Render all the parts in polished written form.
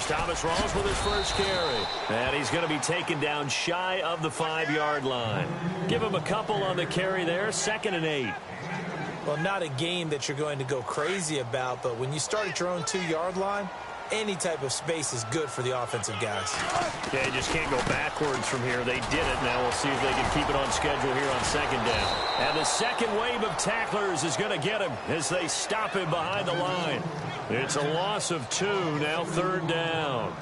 Here's Thomas Rawls with his first carry. And he's going to be taken down shy of the 5-yard line. Give him a couple on the carry there, 2nd and 8. Well, not a game that you're going to go crazy about, but when you start at your own 2-yard line, any type of space is good for the offensive guys. Yeah, you just can't go backwards from here. They did it. Now we'll see if they can keep it on schedule here on 2nd down. And the second wave of tacklers is going to get him as they stop him behind the line. It's a loss of 2, now 3rd down.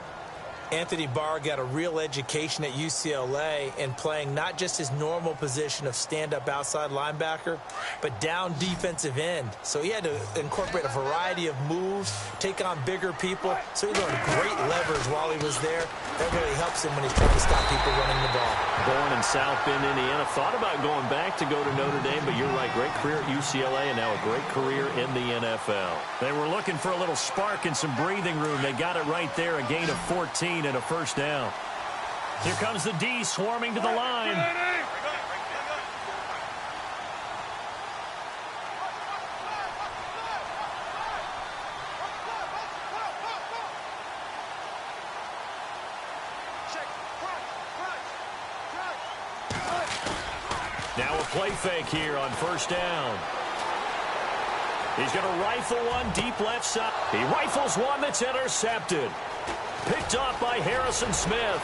Anthony Barr got a real education at UCLA in playing not just his normal position of stand-up outside linebacker, but down defensive end. So he had to incorporate a variety of moves, take on bigger people. So he learned great leverage while he was there. That really helps him when he's trying to stop people running the ball. Born in South Bend, Indiana. Thought about going back to go to Notre Dame, but you're right. Great career at UCLA and now a great career in the NFL. They were looking for a little spark and some breathing room. They got it right there, a gain of 14 and a 1st down. Here comes the D swarming to the line. Now a play fake here on 1st down. He's going to rifle one deep left side. He rifles one that's intercepted. Picked off by Harrison Smith.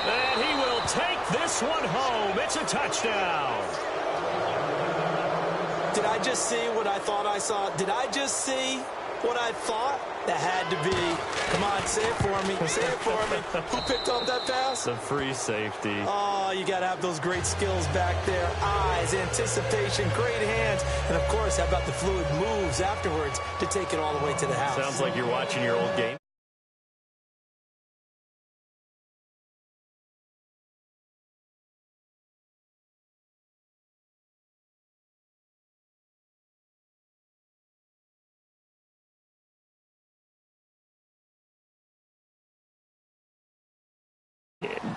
And he will take this one home. It's a touchdown. Did I just see what I thought I saw? Did I just see what I thought? That had to be. Come on, say it for me. Say it for me. Who picked up that pass? The free safety. Oh, you got to have those great skills back there. Eyes, anticipation, great hands. And, of course, how about the fluid moves afterwards to take it all the way to the house? Sounds like you're watching your old game.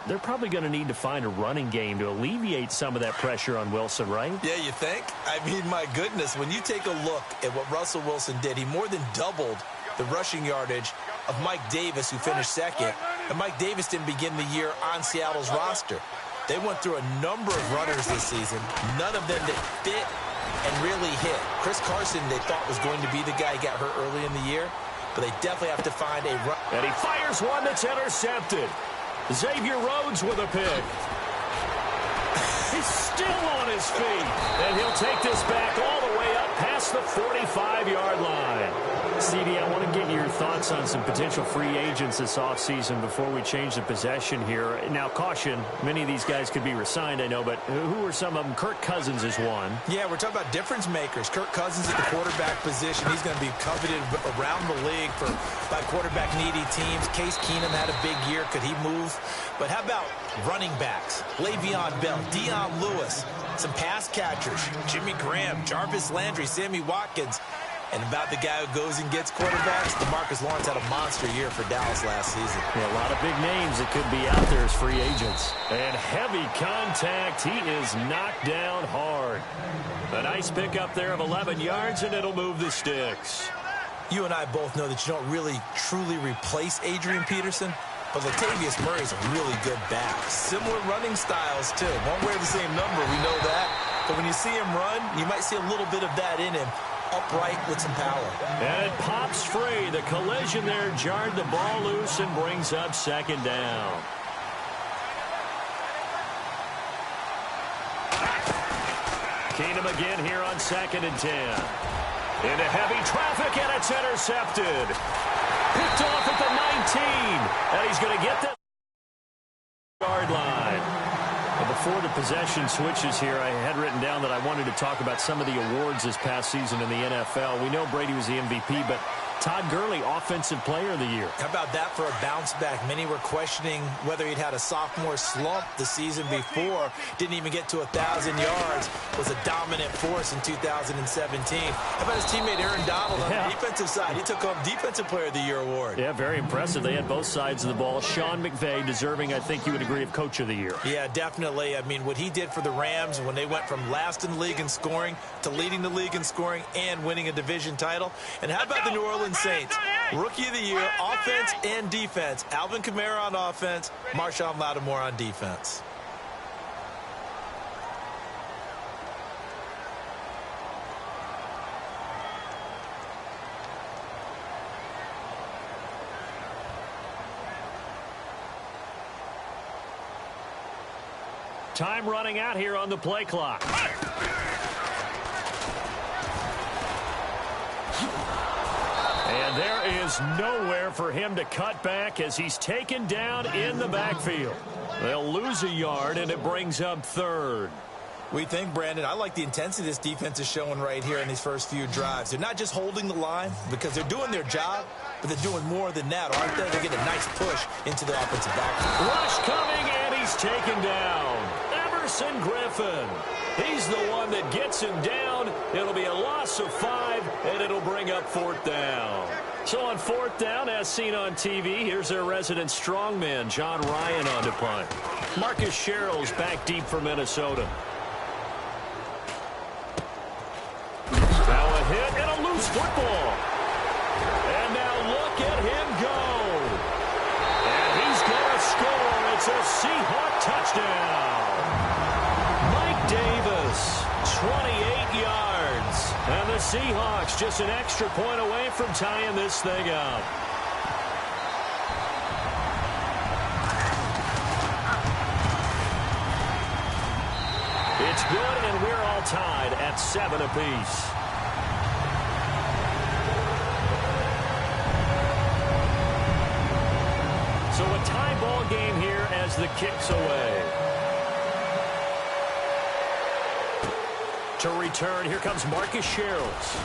They're probably going to need to find a running game to alleviate some of that pressure on Wilson, right? Yeah, you think? I mean, my goodness, when you take a look at what Russell Wilson did, he more than doubled the rushing yardage of Mike Davis, who finished 2nd. And Mike Davis didn't begin the year on Seattle's roster. They went through a number of runners this season, none of them that fit and really hit. Chris Carson, they thought was going to be the guy who got hurt early in the year, but they definitely have to find a run. And he fires one that's intercepted. Xavier Rhodes with a pick. He's still on his feet. And he'll take this back all the way up past the 45-yard line. CD, I want to get your thoughts on some potential free agents this offseason before we change the possession here. Now, caution, many of these guys could be re-signed, I know, but who are some of them? Kirk Cousins is one. Yeah, we're talking about difference makers. Kirk Cousins at the quarterback position. He's going to be coveted around the league by quarterback-needy teams. Case Keenum had a big year. Could he move? But how about running backs? Le'Veon Bell, Dion Lewis, some pass catchers, Jimmy Graham, Jarvis Landry, Sammy Watkins. And about the guy who goes and gets quarterbacks, DeMarcus Lawrence had a monster year for Dallas last season. Yeah, a lot of big names that could be out there as free agents. And heavy contact. He is knocked down hard. A nice pickup there of 11 yards, and it'll move the sticks. You and I both know that you don't really truly replace Adrian Peterson, but Latavius Murray's a really good back. Similar running styles, too. Won't wear the same number, we know that. But when you see him run, you might see a little bit of that in him. Upright with some power. And it pops free. The collision there jarred the ball loose and brings up 2nd down. Keenum again here on 2nd and 10. Into heavy traffic, and it's intercepted. Picked off at the 19. And he's going to get the yard line. Before the possession switches here, I had written down that I wanted to talk about some of the awards this past season in the NFL. We know Brady was the MVP, but Todd Gurley, Offensive Player of the Year. How about that for a bounce back? Many were questioning whether he'd had a sophomore slump the season before. Didn't even get to 1,000 yards. Was a dominant force in 2017. How about his teammate Aaron Donald on the defensive side? He took home Defensive Player of the Year award. Yeah, very impressive. They had both sides of the ball. Sean McVay deserving, I think you would agree, of Coach of the Year. Yeah, definitely. I mean, what he did for the Rams when they went from last in the league in scoring to leading the league in scoring and winning a division title. And how about the New Orleans Saints? Rookie of the Year, offense and defense. Alvin Kamara on offense, Marshawn Lattimore on defense. Time running out here on the play clock. And there is nowhere for him to cut back as he's taken down in the backfield. They'll lose a yard, and it brings up third. We think, Brandon, I like the intensity this defense is showing right here in these first few drives. They're not just holding the line because they're doing their job, but they're doing more than that, aren't they? They get a nice push into the offensive backfield. Rush coming, and he's taken down. Everson Griffin. He's the one that gets him down. It'll be a loss of 5, and it'll bring up 4th down. So on 4th down, as seen on TV, here's their resident strongman, John Ryan, on to punt. Marcus Sherrill's back deep for Minnesota. Now a hit and a loose football. And now look at him go. And he's going to score. It's a Seahawk touchdown. Mike Davis, 28 yards. And the Seahawks just an extra point away from tying this thing up. It's good, and we're all tied at 7 apiece. So a tie ball game here as the kick's away. To return, here comes Marcus Sherrills.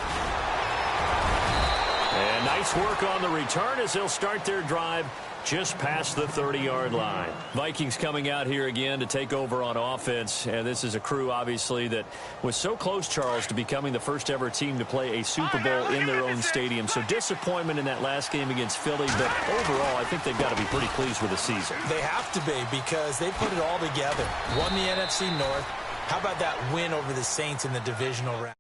And nice work on the return as they'll start their drive just past the 30-yard line. Vikings coming out here again to take over on offense. And this is a crew, obviously, that was so close, Charles, to becoming the first-ever team to play a Super Bowl in their own stadium. So disappointment in that last game against Philly. But overall, I think they've got to be pretty pleased with the season. They have to be because they put it all together. Won the NFC North. How about that win over the Saints in the divisional round?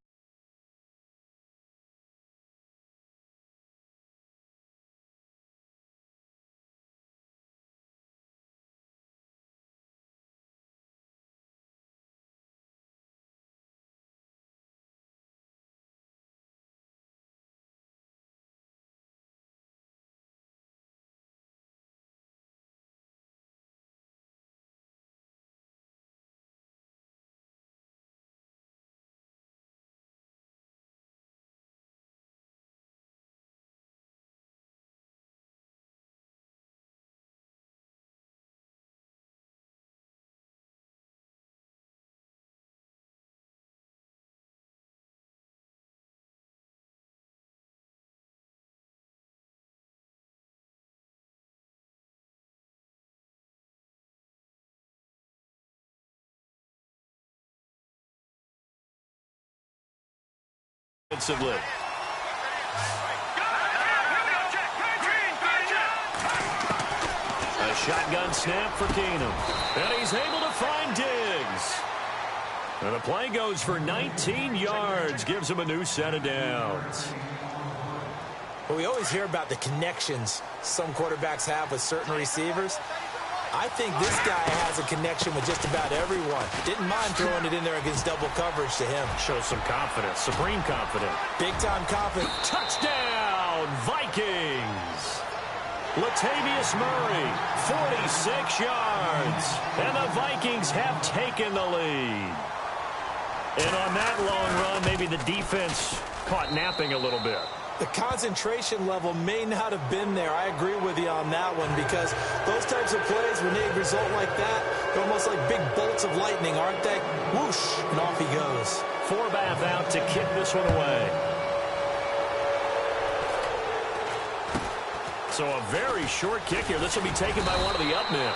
Offensively. A shotgun snap for Keenum. And he's able to find Diggs. And the play goes for 19 yards. Gives him a new set of downs. Well, we always hear about the connections some quarterbacks have with certain receivers. I think this guy has a connection with just about everyone. Didn't mind throwing it in there against double coverage to him. Shows some confidence, supreme confidence. Big-time confidence. Touchdown, Vikings. Latavius Murray, 46 yards. And the Vikings have taken the lead. And on that long run, maybe the defense caught napping a little bit. The concentration level may not have been there. I agree with you on that one because those types of plays, when they result like that, they're almost like big bolts of lightning, aren't they? Whoosh, and off he goes. Forbath out to kick this one away. So a very short kick here. This will be taken by one of the up men.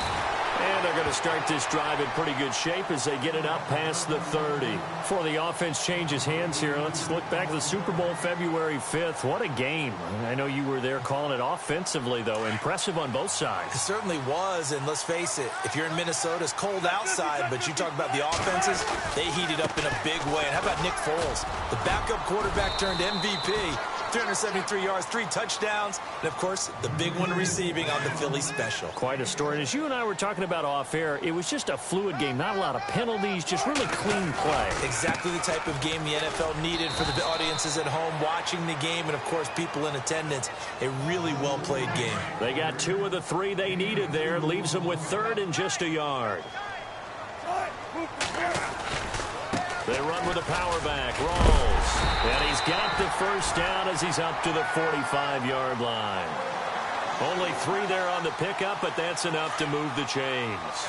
And they're going to start this drive in pretty good shape as they get it up past the 30. Before the offense changes hands here, let's look back to the Super Bowl February 5th. What a game. I know you were there calling it offensively, though. Impressive on both sides. It certainly was, and let's face it, if you're in Minnesota, it's cold outside, but you talk about the offenses, they heated up in a big way. And how about Nick Foles? The backup quarterback turned MVP. 373 yards, 3 touchdowns, and, of course, the big one receiving on the Philly special. Quite a story. And as you and I were talking about off-air, it was just a fluid game. Not a lot of penalties, just really clean play. Exactly the type of game the NFL needed for the audiences at home watching the game and, of course, people in attendance. A really well-played game. They got 2 of the 3 they needed there. Leaves them with 3rd and just a yard. They run with a power back. Rolls. And he's got the first down as he's up to the 45-yard line. Only 3 there on the pickup, but that's enough to move the chains.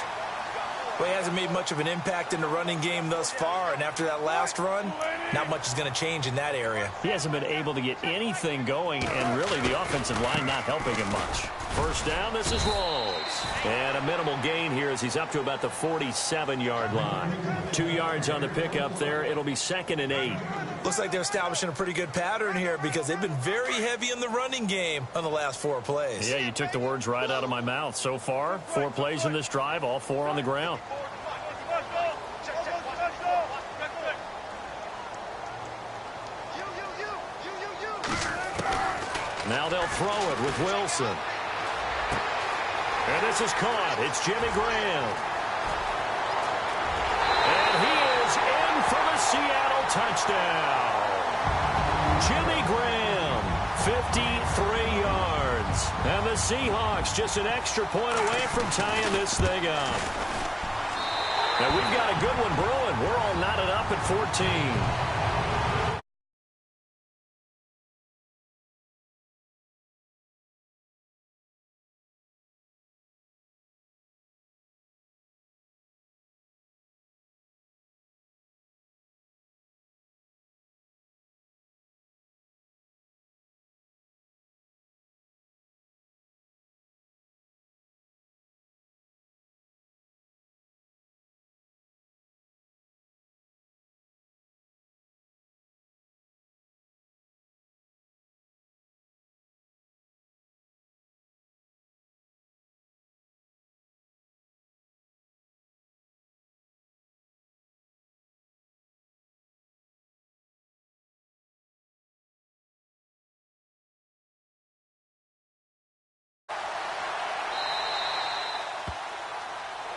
Well, he hasn't made much of an impact in the running game thus far, and after that last run, not much is going to change in that area. He hasn't been able to get anything going, and really the offensive line not helping him much. First down, this is Rolls. And a minimal gain here as he's up to about the 47-yard line. 2 yards on the pickup there. It'll be 2nd and 8. Looks like they're establishing a pretty good pattern here because they've been very heavy in the running game on the last 4 plays. Yeah, you took the words right out of my mouth. So far, 4 plays in this drive, all 4 on the ground. Now they'll throw it with Wilson. And this is caught. It's Jimmy Graham. And he is in for the Seattle touchdown. Jimmy Graham, 53 yards. And the Seahawks just an extra point away from tying this thing up. Now we've got a good one brewing. We're all knotted up at 14.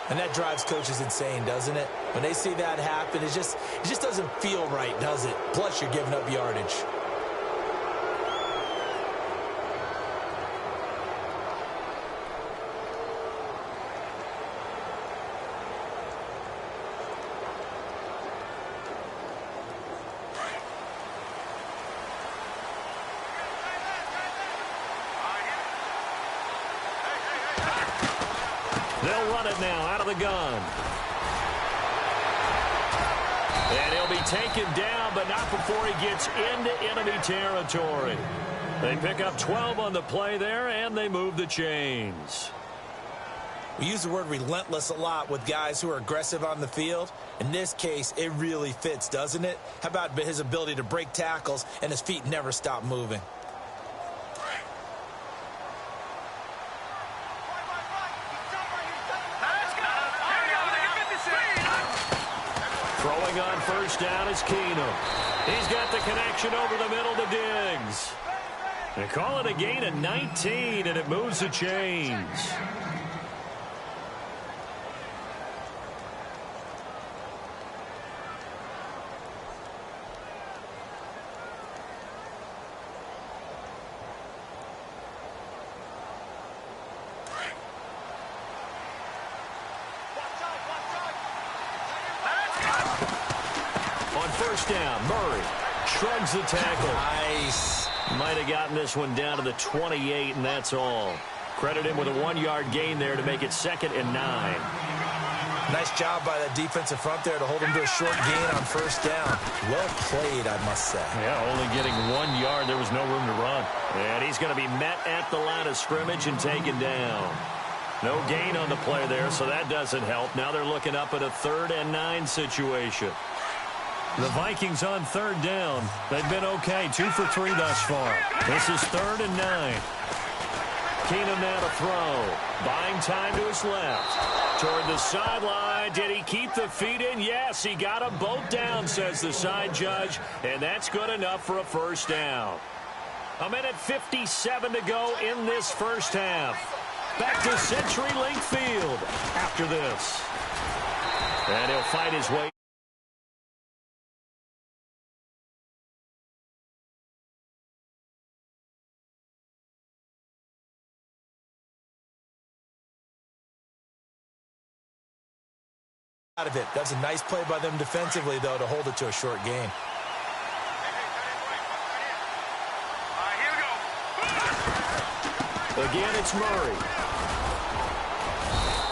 And that drives coaches insane, doesn't it? When they see that happen, it just doesn't feel right, does it? Plus, you're giving up yardage. They'll run it now out of the gun. And he'll be taken down, but not before he gets into enemy territory. They pick up 12 on the play there, and they move the chains. We use the word relentless a lot with guys who are aggressive on the field. In this case, it really fits, doesn't it? How about his ability to break tackles and his feet never stop moving? Throwing on first down is Keenum. He's got the connection over the middle to Diggs. They call it a gain of 19, and it moves the chains. First down, Murray shrugs the tackle. Nice. Might have gotten this one down to the 28, and that's all. Credit him with a 1-yard gain there to make it 2nd and 9. Nice job by that defensive front there to hold him to a short gain on first down. Well played, I must say. Yeah, only getting 1 yard. There was no room to run. And he's going to be met at the line of scrimmage and taken down. No gain on the play there, so that doesn't help. Now they're looking up at a 3rd and 9 situation. The Vikings on 3rd down. They've been okay, 2 for 3 thus far. This is 3rd and 9. Keenum now to throw. Buying time to his left. Toward the sideline. Did he keep the feet in? Yes, he got them both down, says the side judge. And that's good enough for a first down. 1:57 to go in this first half. Back to CenturyLink Field after this. And he'll fight his way. Out of it. That's a nice play by them defensively, though, to hold it to a short gain. Again, it's Murray.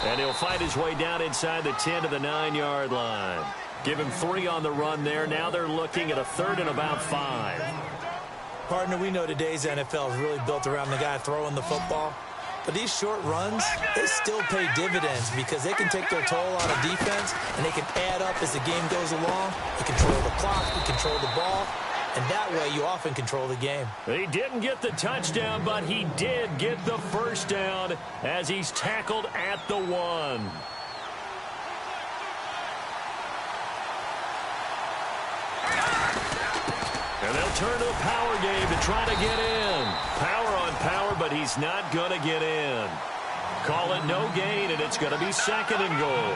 And he'll fight his way down inside the 10 to the 9-yard line. Give him 3 on the run there. Now they're looking at a 3rd and about 5. Partner, we know today's NFL is really built around the guy throwing the football. But these short runs, they still pay dividends because they can take their toll on a defense, and they can add up as the game goes along. You control the clock, you control the ball, and that way you often control the game. He didn't get the touchdown, but he did get the first down as he's tackled at the 1. And they'll turn to the power game to try to get in. Power on power, but he's not going to get in. Call it no gain, and it's going to be 2nd and goal.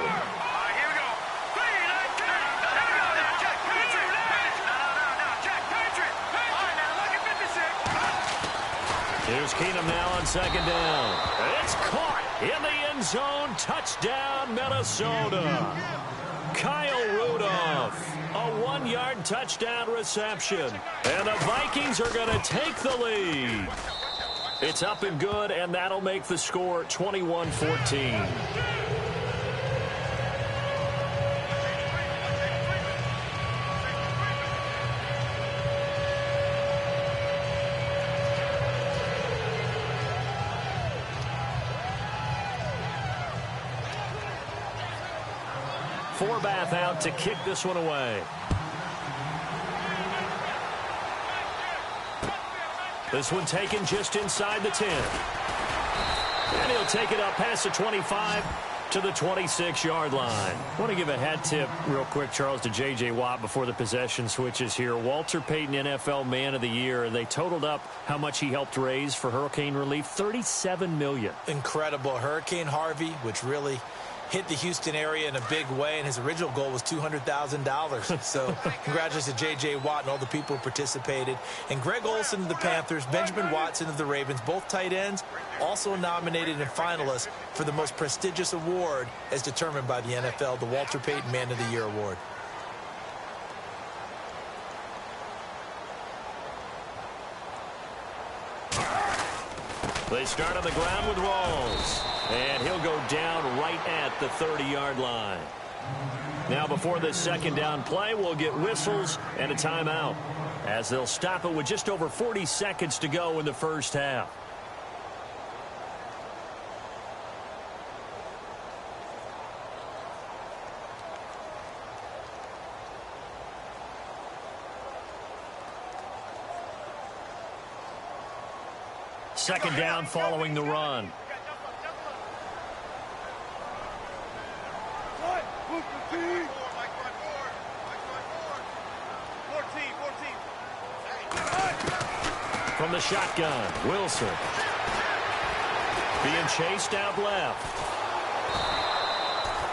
Here's Keenum now on 2nd down. It's caught in the end zone. Touchdown, Minnesota. Kyle Rudolph. A 1-yard touchdown reception. And the Vikings are going to take the lead. It's up and good, and that'll make the score 21-14. Forbath out to kick this one away. This one taken just inside the 10. And he'll take it up past the 25 to the 26-yard line. I want to give a hat tip real quick, Charles, to J.J. Watt before the possession switches here. Walter Payton, NFL Man of the Year. They totaled up how much he helped raise for hurricane relief, $37 million. Incredible. Hurricane Harvey, which really hit the Houston area in a big way, and his original goal was $200,000. So congratulations to J.J. Watt and all the people who participated. And Greg Olsen of the Panthers, Benjamin Watson of the Ravens, both tight ends, also nominated and finalists for the most prestigious award as determined by the NFL, the Walter Payton Man of the Year Award. They start on the ground with Rawls. And he'll go down right at the 30-yard line. Now before this 2nd down play, we'll get whistles and a timeout as they'll stop it with just over 40 seconds to go in the first half. Second down following the run. From the shotgun, Wilson. Being chased out left.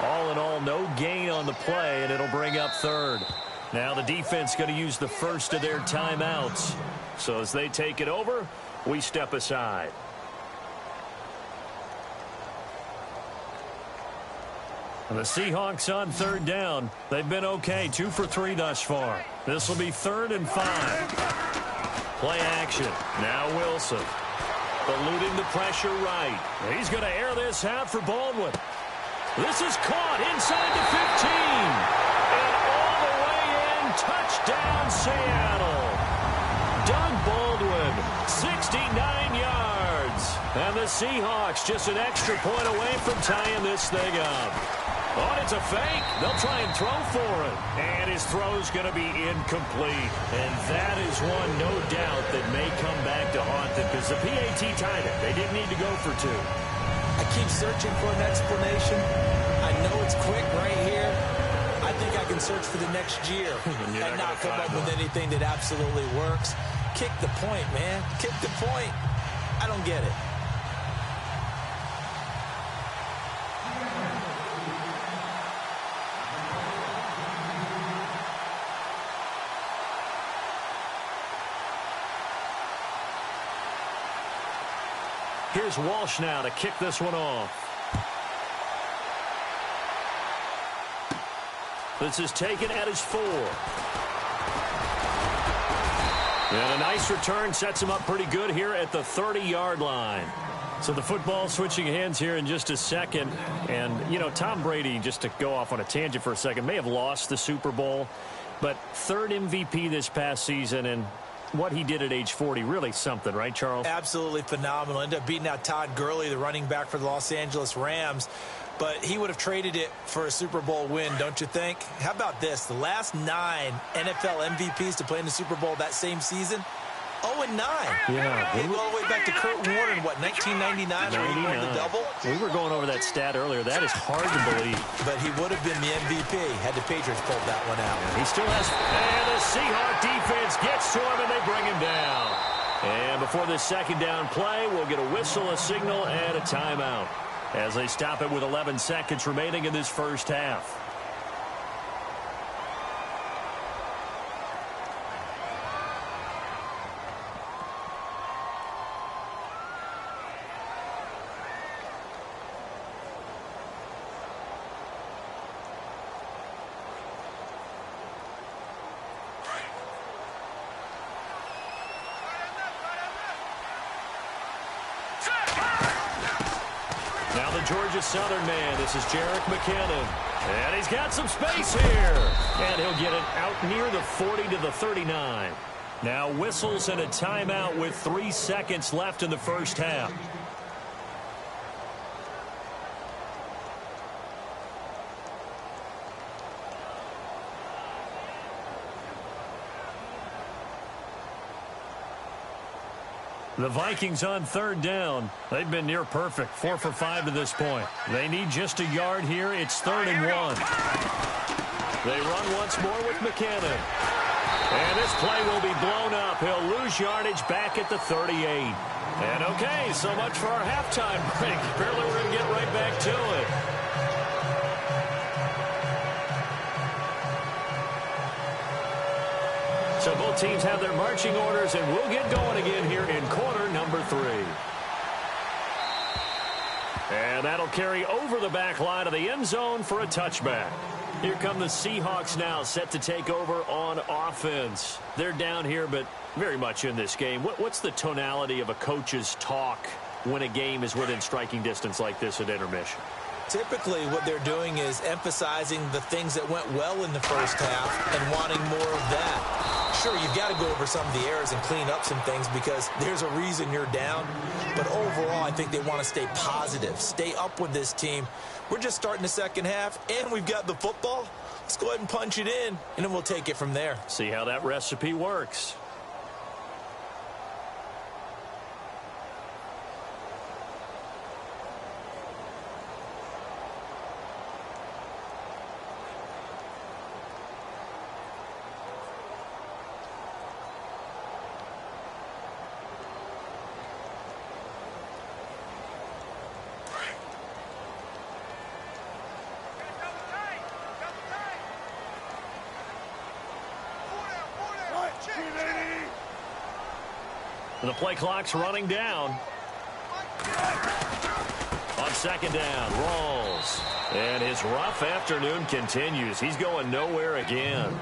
All in all, no gain on the play, and it'll bring up 3rd. Now the defense going to use the first of their timeouts. So as they take it over, we step aside. And the Seahawks on 3rd down. They've been okay, 2 for 3 thus far. This will be 3rd and 5. Play action. Now Wilson. Eluding the pressure right. He's going to air this out for Baldwin. This is caught inside the 15. And all the way in, touchdown Seattle. Doug Baldwin, 69 yards. And the Seahawks just an extra point away from tying this thing up. Oh, it's a fake. They'll try and throw for it. And his throw's going to be incomplete. And that is one, no doubt, that may come back to haunt them because the PAT tied it. They didn't need to go for two. I keep searching for an explanation. I know it's quick right here. I think I can search for the next year and not come up with anything that absolutely works. Kick the point, man. Kick the point. I don't get it. Here's Walsh now to kick this one off. This is taken at his 4. And a nice return sets him up pretty good here at the 30-yard line. So the football switching hands here in just a second. And, you know, Tom Brady, just to go off on a tangent for a second, may have lost the Super Bowl. But third MVP this past season, and what he did at age 40, really something, right, Charles? Absolutely phenomenal. Ended up beating out Todd Gurley, the running back for the Los Angeles Rams. But he would have traded it for a Super Bowl win, don't you think? How about this? The last 9 NFL MVPs to play in the Super Bowl that same season, 0-9. Yeah. They go all the way back to Kurt Warner in, what, 1999 when he won the double? We were going over that stat earlier. That is hard to believe. But he would have been the MVP had the Patriots pulled that one out. He still has... And the Seahawk defense gets to him, and they bring him down. And before this second down play, we'll get a whistle, a signal, and a timeout as they stop it with 11 seconds remaining in this first half. Now the Georgia Southern man, this is Jerick McKinnon. And he's got some space here. And he'll get it out near the 40 to the 39. Now whistles and a timeout with 3 seconds left in the first half. The Vikings on third down. They've been near perfect, 4 for 5 to this point. They need just a yard here. It's 3rd and 1. They run once more with McKinnon. And this play will be blown up. He'll lose yardage back at the 38. And okay, so much for our halftime break. Apparently we're going to get right back to it. So both teams have their marching orders, and we'll get going again here in quarter number 3. And that'll carry over the back line of the end zone for a touchback. Here come the Seahawks now, set to take over on offense. They're down here, but very much in this game. What's the tonality of a coach's talk when a game is within striking distance like this at intermission? Typically, what they're doing is emphasizing the things that went well in the first half and wanting more of that. Sure, you've got to go over some of the errors and clean up some things because there's a reason you're down. But overall, I think they want to stay positive, stay up with this team. We're just starting the second half, and we've got the football. Let's go ahead and punch it in, and then we'll take it from there. See how that recipe works. The play clock's running down. On second down, Rawls. And his rough afternoon continues. He's going nowhere again.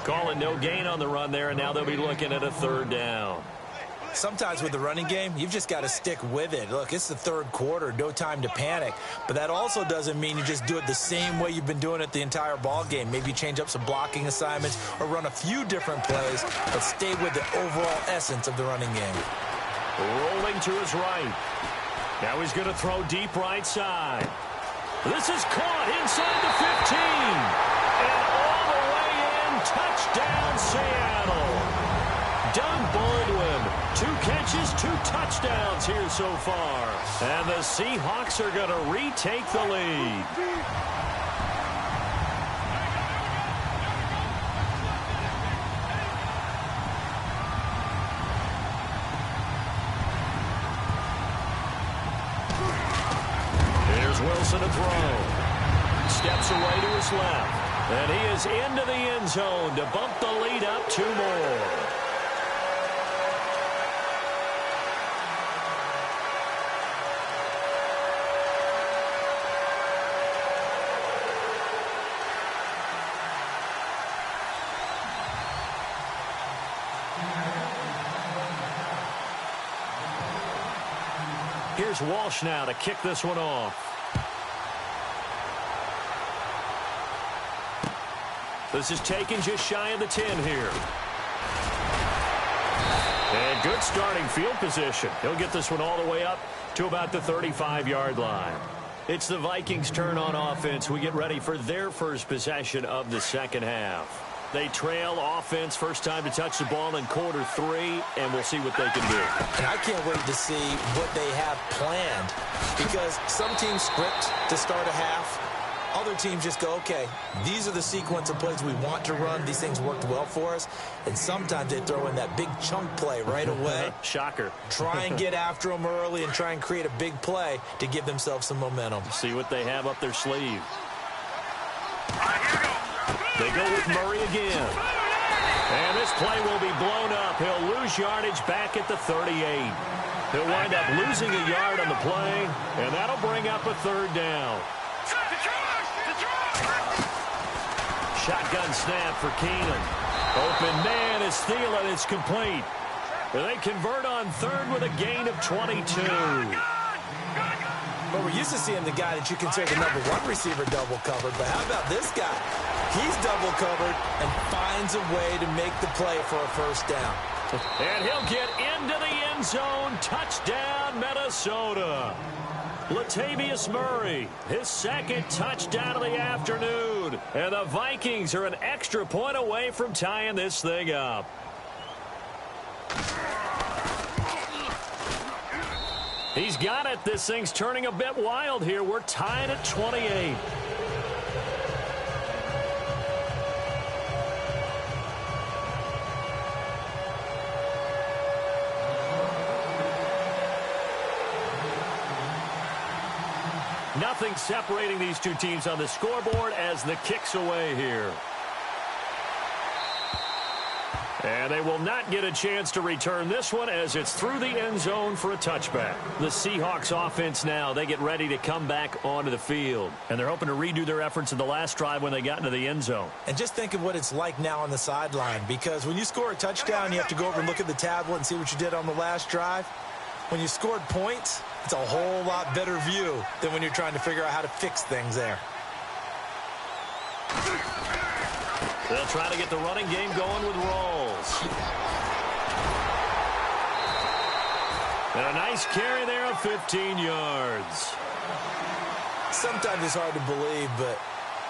Calling no gain on the run there, and now they'll be looking at a 3rd down. Sometimes with the running game, you've just got to stick with it. Look, it's the third quarter, no time to panic. But that also doesn't mean you just do it the same way you've been doing it the entire ball game. Maybe change up some blocking assignments or run a few different plays, but stay with the overall essence of the running game. Rolling to his right. Now he's going to throw deep right side. This is caught inside the 15. And all the way in, touchdown Seattle. Doug Baldwin, 2 catches, 2 touchdowns here so far. And the Seahawks are going to retake the lead. Here's Wilson to throw. Steps away to his left. And he is into the end zone to bump the lead up 2 more. Here's Walsh now to kick this one off. This is taken just shy of the 10 here. And good starting field position. He'll get this one all the way up to about the 35-yard line. It's the Vikings' turn on offense. We get ready for their first possession of the second half. They trail offense, first time to touch the ball in quarter 3, and we'll see what they can do. And I can't wait to see what they have planned, because some teams script to start a half. Other teams just go, okay, these are the sequence of plays we want to run. These things worked well for us. And sometimes they throw in that big chunk play right away. Shocker. Try and get after them early and try and create a big play to give themselves some momentum. See what they have up their sleeve. They go with Murray again. And this play will be blown up. He'll lose yardage back at the 38. He'll wind up losing a yard on the play, and that'll bring up a 3rd down. Shotgun snap for Keenan. Open man is Thielen. It's complete. They convert on 3rd with a gain of 22. But we're used to seeing the guy that you consider the #1 receiver double covered. But how about this guy? He's double covered and finds a way to make the play for a 1st down. And he'll get into the end zone. Touchdown, Minnesota. Latavius Murray, his 2nd touchdown of the afternoon. And the Vikings are an extra point away from tying this thing up. He's got it. This thing's turning a bit wild here. We're tied at 28. Nothing separating these two teams on the scoreboard as the kick's away here. And they will not get a chance to return this one as it's through the end zone for a touchback. The Seahawks offense now, they get ready to come back onto the field. And they're hoping to redo their efforts in the last drive when they got into the end zone. And just think of what it's like now on the sideline, because when you score a touchdown, you have to go over and look at the tablet and see what you did on the last drive. When you scored points, it's a whole lot better view than when you're trying to figure out how to fix things there. They'll try to get the running game going with Rolls. And a nice carry there of 15 yards. Sometimes it's hard to believe, but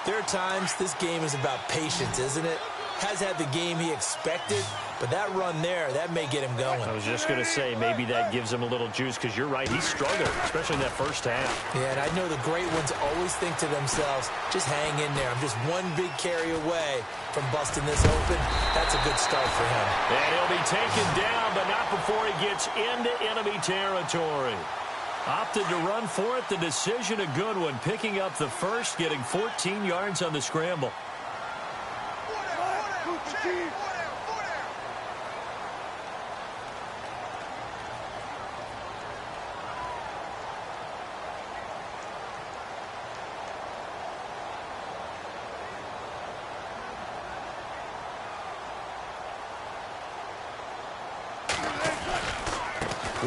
there are times this game is about patience, isn't it? Has had the game he expected, but that run there, that may get him going. I was just going to say, maybe that gives him a little juice, because you're right, he struggled, especially in that first half. Yeah, and I know the great ones always think to themselves, just hang in there. I'm just one big carry away from busting this open. That's a good start for him. And he'll be taken down, but not before he gets into enemy territory. Opted to run for it. The decision a good one, picking up the first, getting 14 yards on the scramble.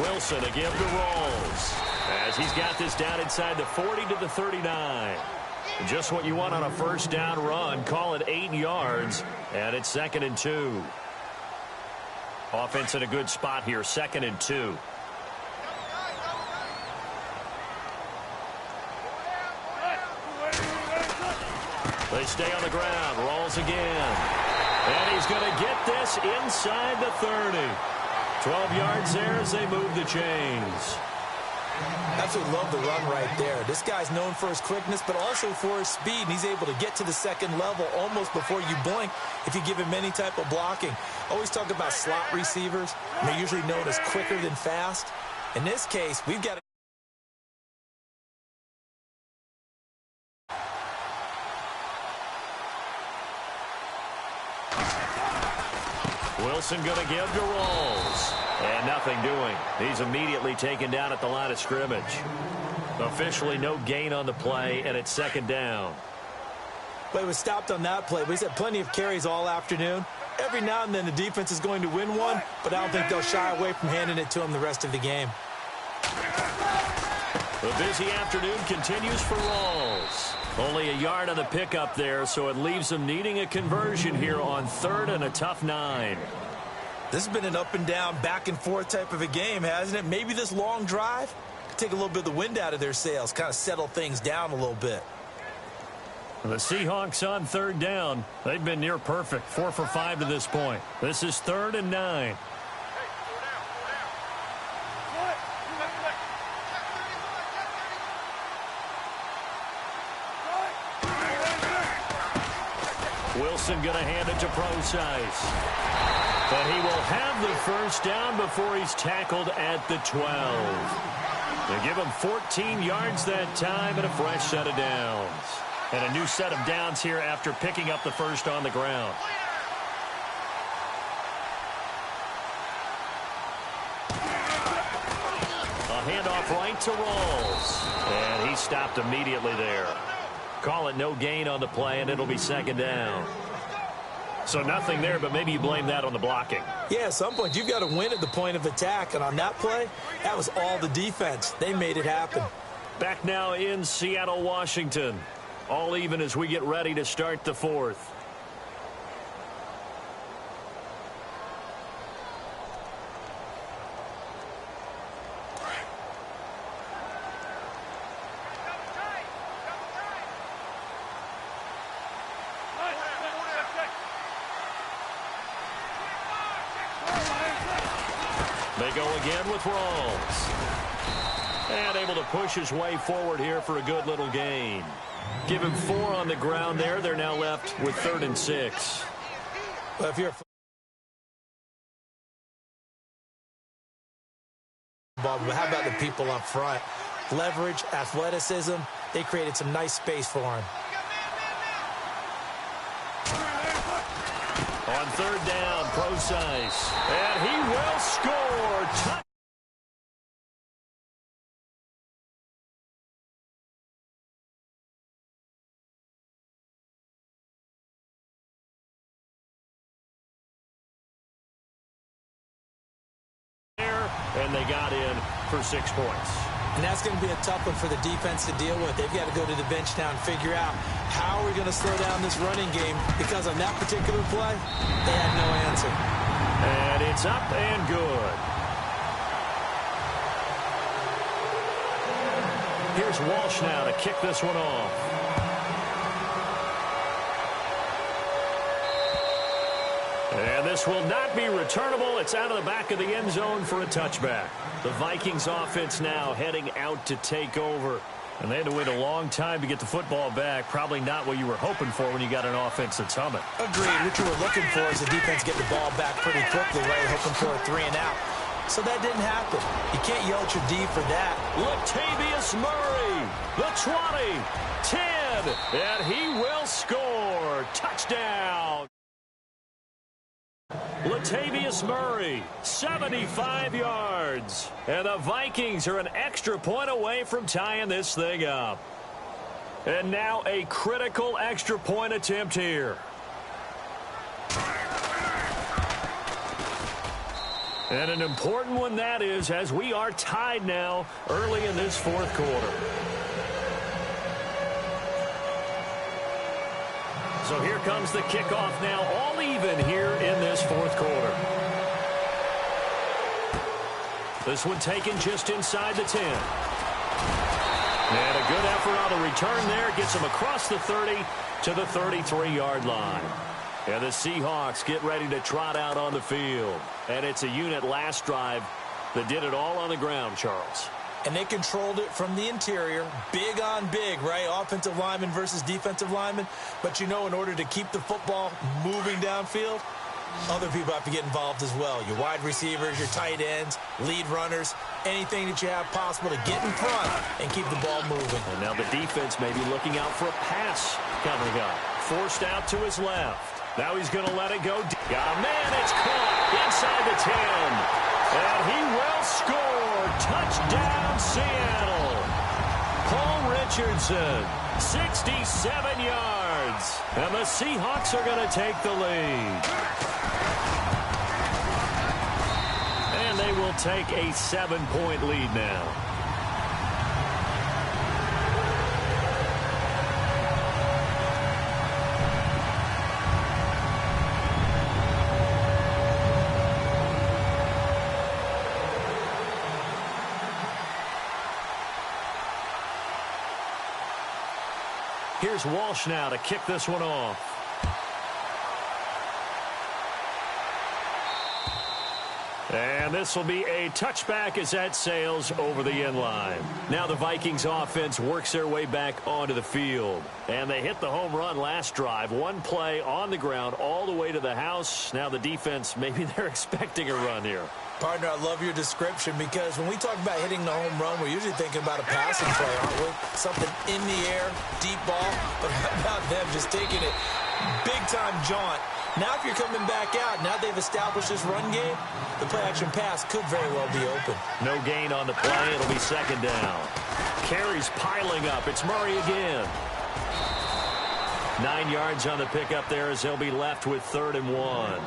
Wilson to give to Rolls, as he's got this down inside the 40 to the 39. Just what you want on a first down run. Call it 8 yards, and it's 2nd and 2. Offense in a good spot here, 2nd and 2. They stay on the ground. Rolls again. And he's going to get this inside the 30. 12 yards there as they move the chains. Absolutely love the run right there. This guy's known for his quickness, but also for his speed. And he's able to get to the second level almost before you blink if you give him any type of blocking. Always talk about slot receivers. And they're usually known as quicker than fast. In this case, we've got to... Wilson going to give to Rolls. And nothing doing. He's immediately taken down at the line of scrimmage. Officially no gain on the play, and it's 2nd down. But he was stopped on that play. But he's had plenty of carries all afternoon. Every now and then the defense is going to win one, but I don't think they'll shy away from handing it to him the rest of the game. The busy afternoon continues for Rolls. Only a yard on the pickup there, so it leaves him needing a conversion here on 3rd and a tough 9. This has been an up and down, back and forth type of a game, hasn't it? Maybe this long drive could take a little bit of the wind out of their sails, kind of settle things down a little bit. The Seahawks on 3rd down. They've been near perfect, 4 for 5 to this point. This is 3rd and 9. Wilson going to hand it to Procise. But he will have the first down before he's tackled at the 12. They give him 14 yards that time and a fresh set of downs. And a new set of downs here after picking up the first on the ground. A handoff right to Rolls. And he stopped immediately there. Call it no gain on the play, and it'll be 2nd down. So nothing there, but maybe you blame that on the blocking. Yeah, at some point you've got to win at the point of attack. And on that play, that was all the defense. They made it happen. Back now in Seattle, Washington. All even as we get ready to start the 4th. They go again with Rolls. And able to push his way forward here for a good little gain. Give him 4 on the ground there. They're now left with 3rd and 6. Well, if you're but how about the people up front? Leverage, athleticism. They created some nice space for him. On 3rd down, Procise. And he will score. And they got in for 6 points. And that's going to be a tough one for the defense to deal with. They've got to go to the bench now and figure out how are we going to slow down this running game, because on that particular play, they had no answer. And it's up and good. Here's Walsh now to kick this one off. And this will not be returnable. It's out of the back of the end zone for a touchback. The Vikings offense now heading out to take over. And they had to wait a long time to get the football back. Probably not what you were hoping for when you got an offense that's humming. Agreed. What you were looking for is the defense get the ball back pretty quickly, right? Hoping for a 3 and out. So that didn't happen. You can't yell at your D for that. Latavius Murray, the 20, 10, and he will score. Touchdown. Latavius Murray, 75 yards. And the Vikings are an extra point away from tying this thing up. And now a critical extra point attempt here. And an important one that is, as we are tied now early in this fourth quarter. So here comes the kickoff now, all even here in this fourth quarter. This one taken just inside the 10. And a good effort on the return there. Gets him across the 30 to the 33-yard line. And the Seahawks get ready to trot out on the field. And it's a unit last drive that did it all on the ground, Charles. And they controlled it from the interior. Big on big, right? Offensive lineman versus defensive lineman. But you know, in order to keep the football moving downfield, other people have to get involved as well. Your wide receivers, your tight ends, lead runners, anything that you have possible to get in front and keep the ball moving. And now the defense may be looking out for a pass coming up. Forced out to his left. Now he's going to let it go. Got a man. It's caught inside the 10. And he will score. Touchdown, Seattle. Paul Richardson, 67 yards. And the Seahawks are going to take the lead. And they will take a 7-point lead now. Here's Walsh now to kick this one off. And this will be a touchback as that sails over the end line. Now the Vikings offense works their way back onto the field. And they hit the home run last drive. One play on the ground all the way to the house. Now the defense, maybe they're expecting a run here. Partner, I love your description because when we talk about hitting the home run, we're usually thinking about a passing play, aren't we? Something in the air, deep ball. But how about them just taking it big-time jaunt? Now if you're coming back out, now they've established this run game, the play-action pass could very well be open. No gain on the play. It'll be second down. Carries piling up. It's Murray again. 9 yards on the pickup there as they'll be left with 3rd and 1.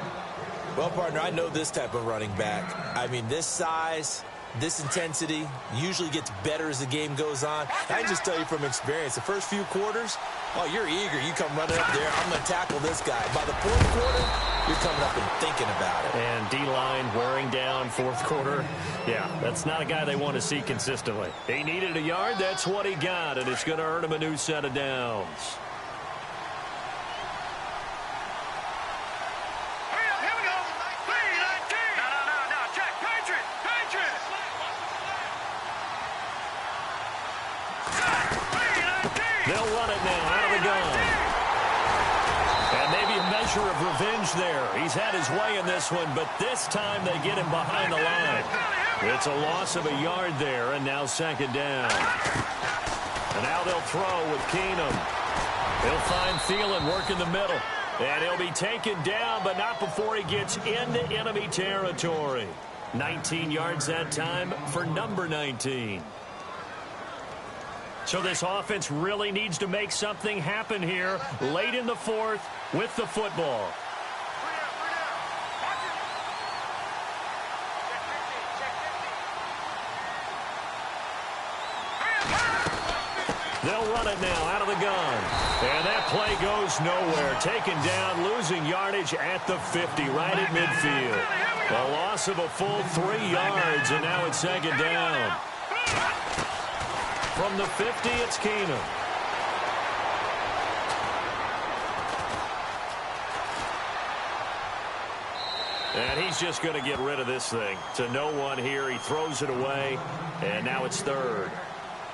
Well, partner, I know this type of running back. I mean, this size, this intensity usually gets better as the game goes on. I can just tell you from experience, the first few quarters, oh, you're eager. You come running up there, I'm going to tackle this guy. By the fourth quarter, you're coming up and thinking about it. And D-line wearing down fourth quarter. Yeah, that's not a guy they want to see consistently. He needed a yard. That's what he got, and it's going to earn him a new set of downs. They'll run it now out of the gun. And maybe a measure of revenge there. He's had his way in this one, but this time they get him behind the line. It's a loss of a yard there, and now second down. And now they'll throw with Keenum. He'll find Thielen work in the middle. And he'll be taken down, but not before he gets into enemy territory. 19 yards that time for number 19. So this offense really needs to make something happen here late in the fourth with the football. They'll run it now out of the gun. And that play goes nowhere. Taken down, losing yardage at the 50, right at midfield. A loss of a full 3 yards, and now it's second down. From the 50, it's Keenum. And he's just going to get rid of this thing. To no one here. He throws it away, and now it's third.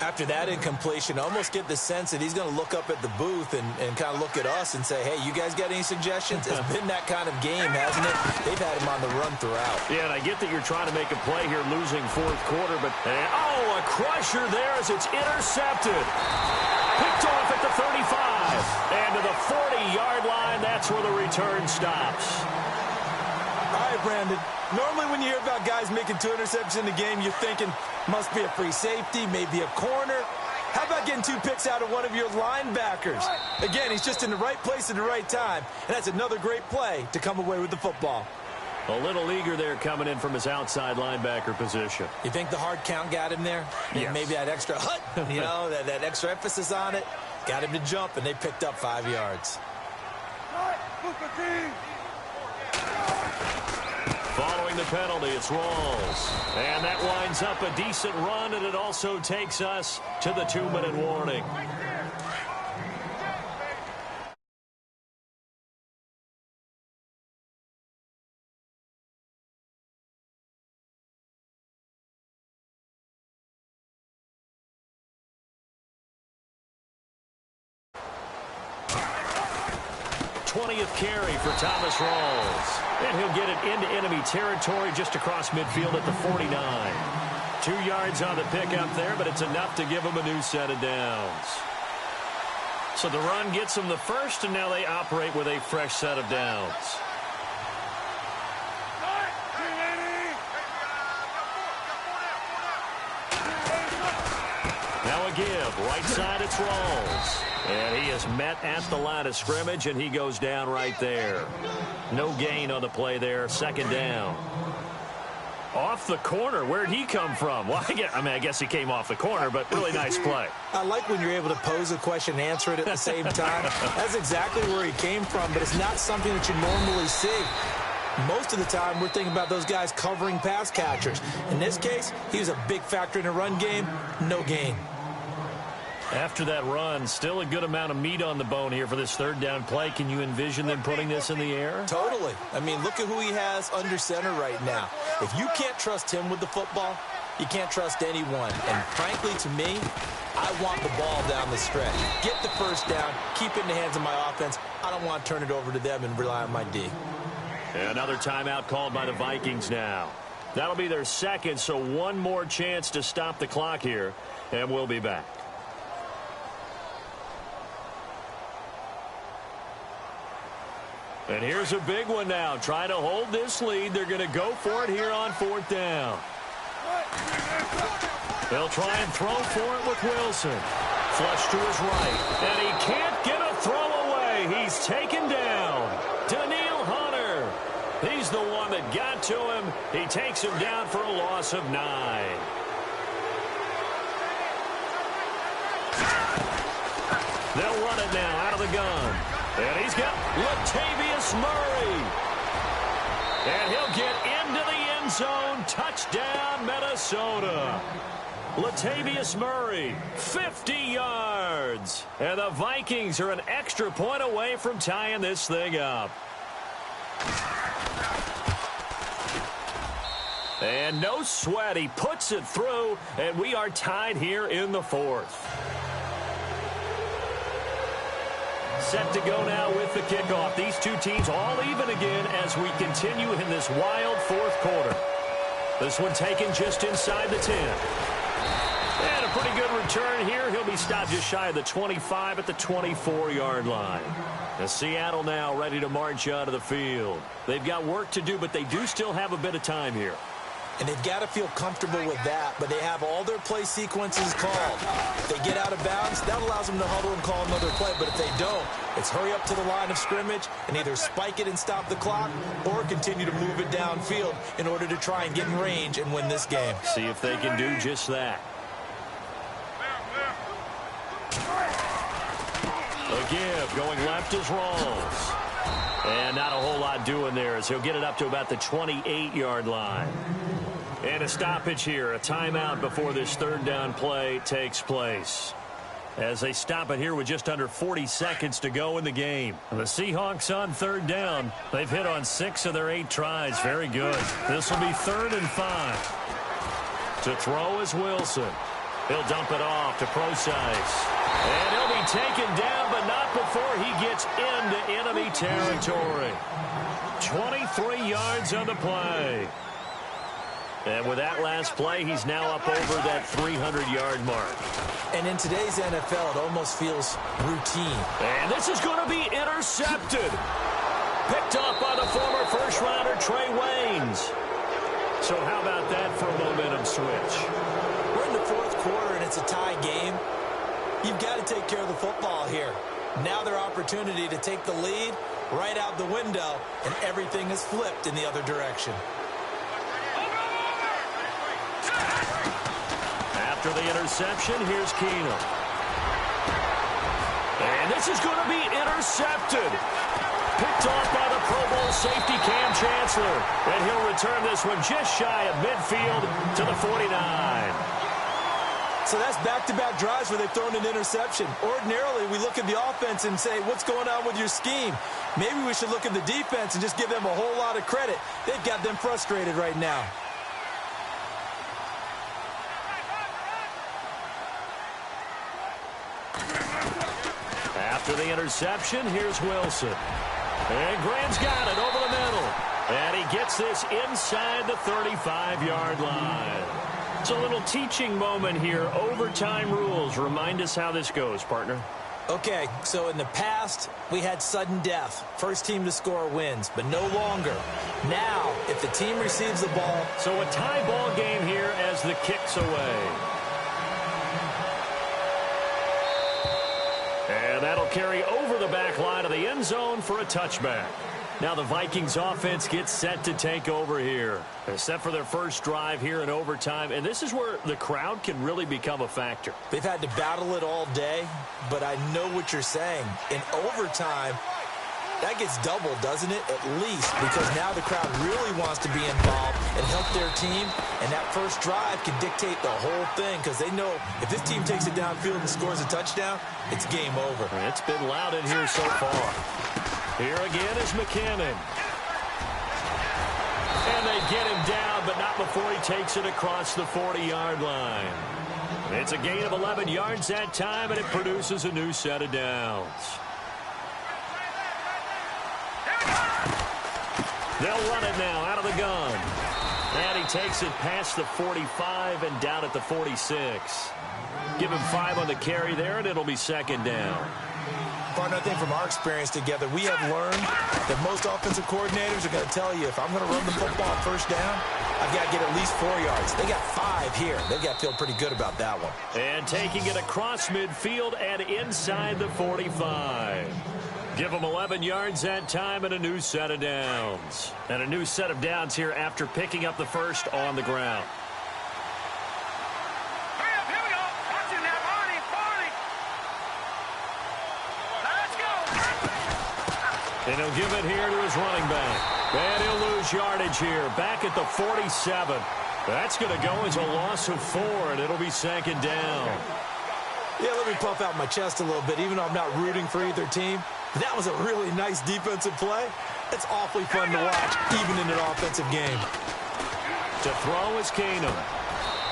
After that incompletion, I almost get the sense that he's going to look up at the booth and kind of look at us and say, hey, you guys got any suggestions? It's been that kind of game, hasn't it? They've had him on the run throughout. Yeah, and I get that you're trying to make a play here, losing fourth quarter, but, oh, a crusher there as it's intercepted. Picked off at the 35. And to the 40-yard line, that's where the return stops. All right, Brandon. Normally when you hear about guys making 2 interceptions in the game, you're thinking must be a free safety, maybe a corner. How about getting 2 picks out of one of your linebackers? Again, he's just in the right place at the right time, and that's another great play to come away with the football. A little eager there coming in from his outside linebacker position. You think the hard count got him there? Yes. Maybe that extra that extra emphasis on it got him to jump, and they picked up 5 yards. Following the penalty, it's Rawls. And that winds up a decent run, and it also takes us to the 2-minute warning. Carry for Thomas Rawls. And he'll get it into enemy territory just across midfield at the 49. 2 yards on the pickup there, but it's enough to give him a new set of downs. So the run gets them the first, and now they operate with a fresh set of downs. Now a give. Right side, it's Rawls. And he is met at the line of scrimmage, and he goes down right there. No gain on the play there. Second down. Off the corner. Where'd he come from? Well, I guess he came off the corner, but really nice play. I like when you're able to pose a question and answer it at the same time. That's exactly where he came from, but it's not something that you normally see. Most of the time, we're thinking about those guys covering pass catchers. In this case, he was a big factor in the run game. No gain. After that run, still a good amount of meat on the bone here for this third down play. Can you envision them putting this in the air? Totally. I mean, look at who he has under center right now. If you can't trust him with the football, you can't trust anyone. And frankly, to me, I want the ball down the stretch. Get the first down, keep it in the hands of my offense. I don't want to turn it over to them and rely on my D. Another timeout called by the Vikings now. That'll be their second, so one more chance to stop the clock here, and we'll be back. And here's a big one now. Trying to hold this lead. They're going to go for it here on fourth down. They'll try and throw for it with Wilson. Flush to his right. And he can't get a throw away. He's taken down. Daniil Hunter. He's the one that got to him. He takes him down for a loss of 9. They'll run it now out of the gun. And he's got Latavius Murray. And he'll get into the end zone. Touchdown, Minnesota. Latavius Murray, 50 yards. And the Vikings are an extra point away from tying this thing up. And no sweat. He puts it through, and we are tied here in the fourth. Set to go now with the kickoff. These two teams all even again as we continue in this wild fourth quarter. This one taken just inside the 10. And a pretty good return here. He'll be stopped just shy of the 25 at the 24-yard line. And Seattle now ready to march out of the field. They've got work to do, but they do still have a bit of time here. And they've got to feel comfortable with that, but they have all their play sequences called. If they get out of bounds, that allows them to huddle and call another play. But if they don't, it's hurry up to the line of scrimmage and either spike it and stop the clock or continue to move it downfield in order to try and get in range and win this game. See if they can do just that. A give going left is Rawls. And not a whole lot doing there as he'll get it up to about the 28-yard line. And a stoppage here, a timeout before this third down play takes place. As they stop it here with just under 40 seconds to go in the game. The Seahawks on third down. They've hit on 6 of their 8 tries. Very good. This will be 3rd and 5. To throw is Wilson. He'll dump it off to Procise. And he'll be taken down, but not before he gets into enemy territory. 23 yards on the play. And with that last play, he's now up over that 300-yard mark. And in today's NFL, it almost feels routine. And this is going to be intercepted. Picked up by the former first-rounder Trey Waynes. So how about that for a momentum switch? We're in the fourth quarter, and it's a tie game. You've got to take care of the football here. Now their opportunity to take the lead right out the window, and everything is flipped in the other direction. After the interception, here's Keenum. And this is going to be intercepted. Picked off by the Pro Bowl safety Cam Chancellor. And he'll return this one just shy of midfield to the 49. So that's back-to-back drives where they've thrown an interception. Ordinarily, we look at the offense and say, what's going on with your scheme? Maybe we should look at the defense and just give them a whole lot of credit. They've got them frustrated right now. After the interception, here's Wilson. And Graham's got it over the middle. And he gets this inside the 35-yard line. It's a little teaching moment here. Overtime rules. Remind us how this goes, partner. Okay, so in the past, we had sudden death. First team to score wins, but no longer. Now, if the team receives the ball... So a tie ball game here as the kick's away. And that'll carry over the back line of the end zone for a touchback. Now the Vikings offense gets set to take over here. They're set for their first drive here in overtime, and this is where the crowd can really become a factor. They've had to battle it all day, but I know what you're saying. In overtime, that gets doubled, doesn't it? At least, because now the crowd really wants to be involved and help their team, and that first drive can dictate the whole thing because they know if this team takes it downfield and scores a touchdown, it's game over. It's been loud in here so far. Here again is McKinnon. And they get him down, but not before he takes it across the 40-yard line. It's a gain of 11 yards that time, and it produces a new set of downs. They'll run it now out of the gun. And he takes it past the 45 and down at the 46. Give him 5 on the carry there, and it'll be second down. Partner, I think from our experience together, we have learned that most offensive coordinators are going to tell you, if I'm going to run the football first down, I've got to get at least 4 yards. They got 5 here. They've got to feel pretty good about that one. And taking it across midfield and inside the 45. Give them 11 yards that time and a new set of downs. And a new set of downs here after picking up the first on the ground. And he'll give it here to his running back. And he'll lose yardage here. Back at the 47. That's going to go as a loss of 4, and it'll be second down. Yeah, let me puff out my chest a little bit, even though I'm not rooting for either team. That was a really nice defensive play. It's awfully fun to watch, even in an offensive game. To throw is Keenum.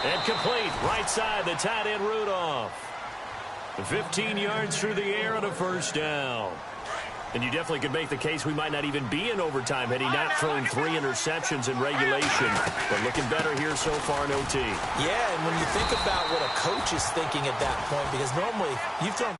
And complete. Right side, the tight end Rudolph. 15 yards through the air and a first down. And you definitely could make the case we might not even be in overtime had he not thrown 3 interceptions in regulation. But looking better here so far in OT. Yeah, and when you think about what a coach is thinking at that point, because normally you've thrown...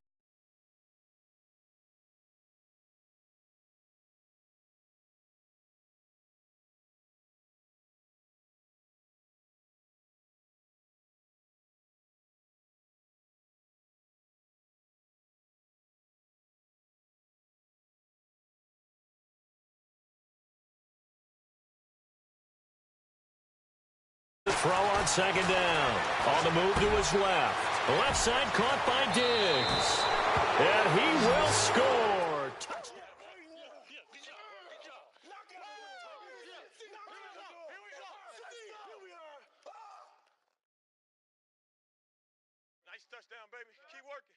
Throw on second down. On the move to his left. Left side caught by Diggs. And he will score. Touchdown. Nice touchdown, baby. Keep working.